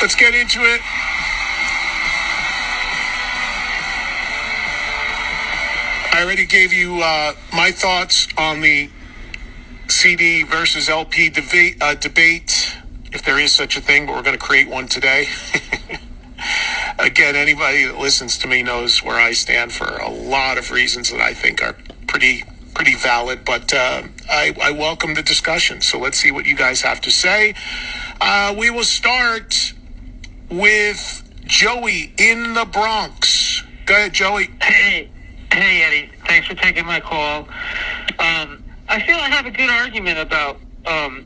Let's get into it. I already gave you my thoughts on the CD versus LP debate, if there is such a thing, but we're going to create one today. Again, anybody that listens to me knows where I stand for a lot of reasons that I think are pretty valid, but I welcome the discussion. So let's see what you guys have to say. We will start with Joey in the Bronx. Go ahead, Joey. Hey, Eddie. Thanks for taking my call. I feel I have a good argument about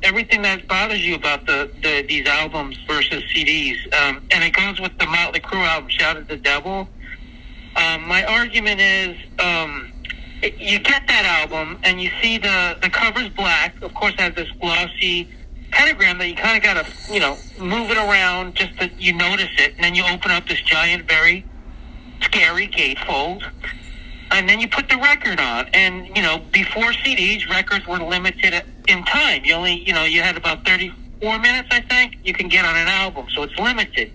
everything that bothers you about these albums versus CDs. And it goes with the Motley Crue album, Shout at the Devil. My argument is you get that album and you see the cover's black. Of course, it has this glossy pentagram that you kind of got to, move it around just that you notice it. And then you open up this giant, very scary gatefold. And then you put the record on. And, before CDs, records were limited in time. You only, you had about 34 minutes, I think, you can get on an album. So it's limited.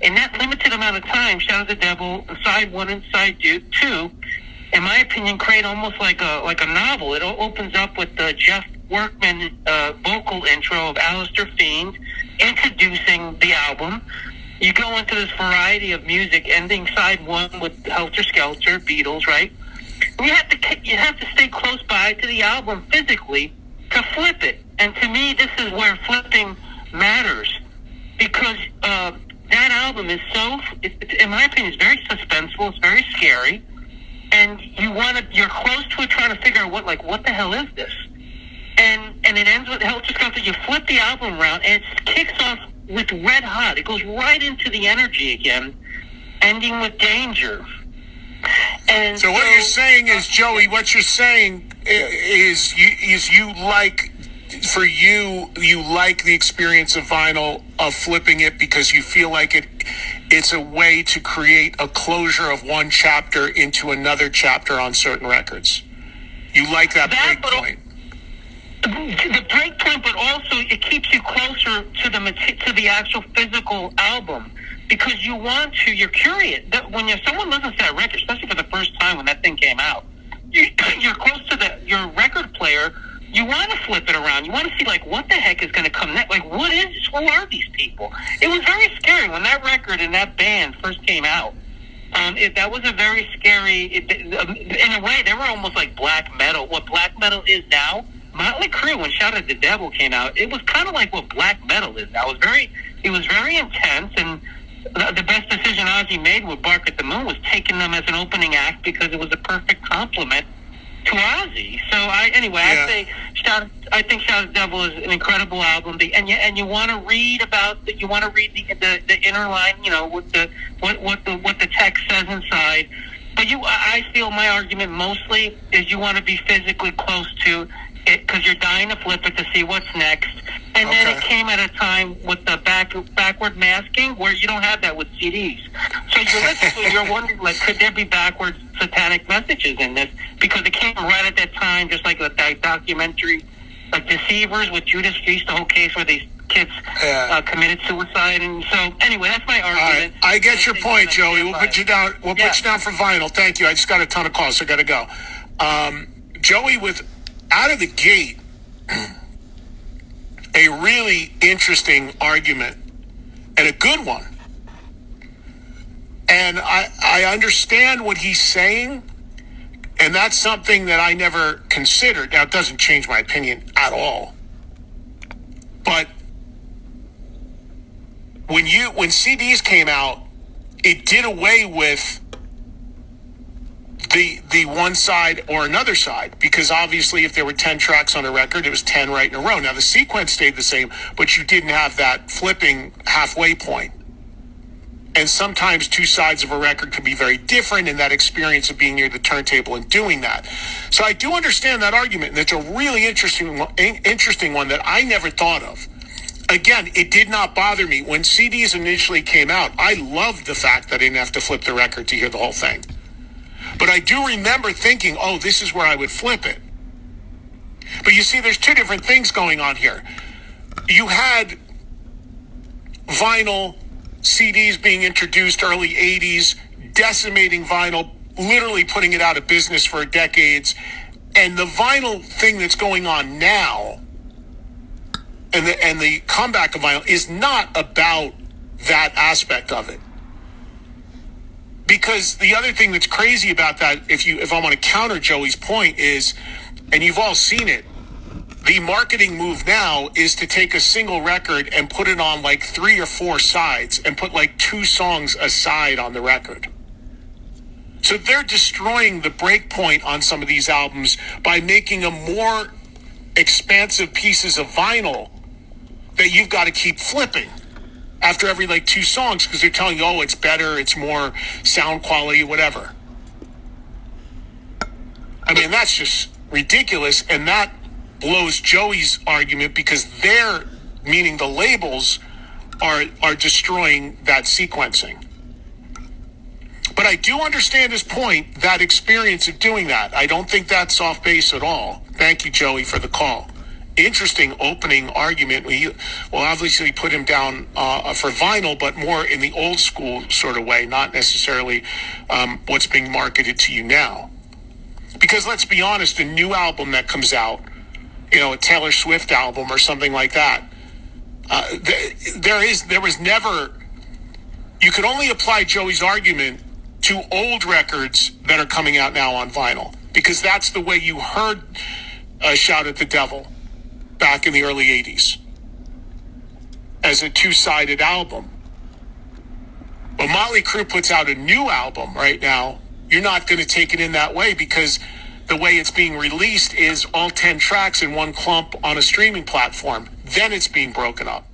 In that limited amount of time, Shout at the Devil, side 1 and side 2, in my opinion, create almost like a novel. It opens up with the Jeff Workman vocal intro of Alistair Fiend introducing the album. You go into this variety of music, ending side 1 with Helter Skelter, Beatles, right? And you have to stay close by to the album physically to flip it. And to me, this is where flipping matters, because that album is in my opinion, it's very suspenseful. It's very scary, and you're close to it, trying to figure out what the hell is this? And it ends with Helter Skelter. You flip the album around, and it kicks off with Red Hot. It goes right into the energy again, ending with Danger. And so what you're saying is, Joey, what you're saying is you like the experience of vinyl, of flipping it, because you feel like it's a way to create a closure of one chapter into another chapter on certain records. You like that break point. The break point, but also it keeps you closer to the actual physical album, because you're curious. That when someone listens to that record, especially for the first time when that thing came out, you're close to your record player. You want to flip it around. You want to see what the heck is going to come next. What is this? Who are these people? It was very scary when that record and that band first came out. That was a very scary. In a way, they were almost like black metal. What black metal is now. Motley Crue, when Shout at the Devil came out, it was kind of like what black metal is now. It was very intense, and the best decision Ozzy made with Bark at the Moon was taking them as an opening act, because it was a perfect complement to Ozzy. So I think Shout at the Devil is an incredible album, and you want to read the inner line, what the text says inside. But I feel my argument mostly is you want to be physically close to it, because you're dying to flip it to see what's next. And then it came at a time with the backward masking where you don't have that with CDs. So you're wondering, could there be backward satanic messages in this? Because it came right at that time, just like that documentary, like Deceivers with Judas Priest, the whole case where these kids committed suicide. And so, anyway, that's my argument. I get your point, Joey. We'll put you down. We'll put you down for vinyl. Thank you. I just got a ton of calls, so I got to go. Joey, out of the gate, a really interesting argument, and a good one. And I understand what he's saying, and that's something that I never considered. Now, it doesn't change my opinion at all. But when CDs came out, it did away with the one side or another side, because obviously if there were 10 tracks on a record, it was 10 right in a row. Now the sequence stayed the same, but you didn't have that flipping halfway point. And sometimes two sides of a record can be very different in that experience of being near the turntable and doing that. So I do understand that argument, and it's a really interesting one that I never thought of. Again, it did not bother me. When CDs initially came out, I loved the fact that I didn't have to flip the record to hear the whole thing. But I do remember thinking, this is where I would flip it. But you see, there's two different things going on here. You had vinyl CDs being introduced early 80s, decimating vinyl, literally putting it out of business for decades. And the vinyl thing that's going on now, and the comeback of vinyl, is not about that aspect of it. Because the other thing that's crazy about that, if I want to counter Joey's point, is, and you've all seen it, the marketing move now is to take a single record and put it on like 3 or 4 sides and put like 2 songs aside on the record. So they're destroying the break point on some of these albums by making them more expansive pieces of vinyl that you've got to keep flipping after every like 2 songs, because they're telling you, oh, it's better, it's more sound quality, whatever. I mean, that's just ridiculous, and that blows Joey's argument, because they're, meaning the labels, are destroying that sequencing. But I do understand his point, that experience of doing that. I don't think that's off base at all. Thank you, Joey, for the call. Interesting opening argument. We'll obviously put him down for vinyl, but more in the old school sort of way, not necessarily what's being marketed to you now. Because let's be honest, a new album that comes out, a Taylor Swift album or something like that, there was never, you could only apply Joey's argument to old records that are coming out now on vinyl, because that's the way you heard Shout at the Devil back in the early 80s, as a 2-sided album. But Motley Crue puts out a new album right now, you're not going to take it in that way, because the way it's being released is all 10 tracks in one clump on a streaming platform. Then it's being broken up.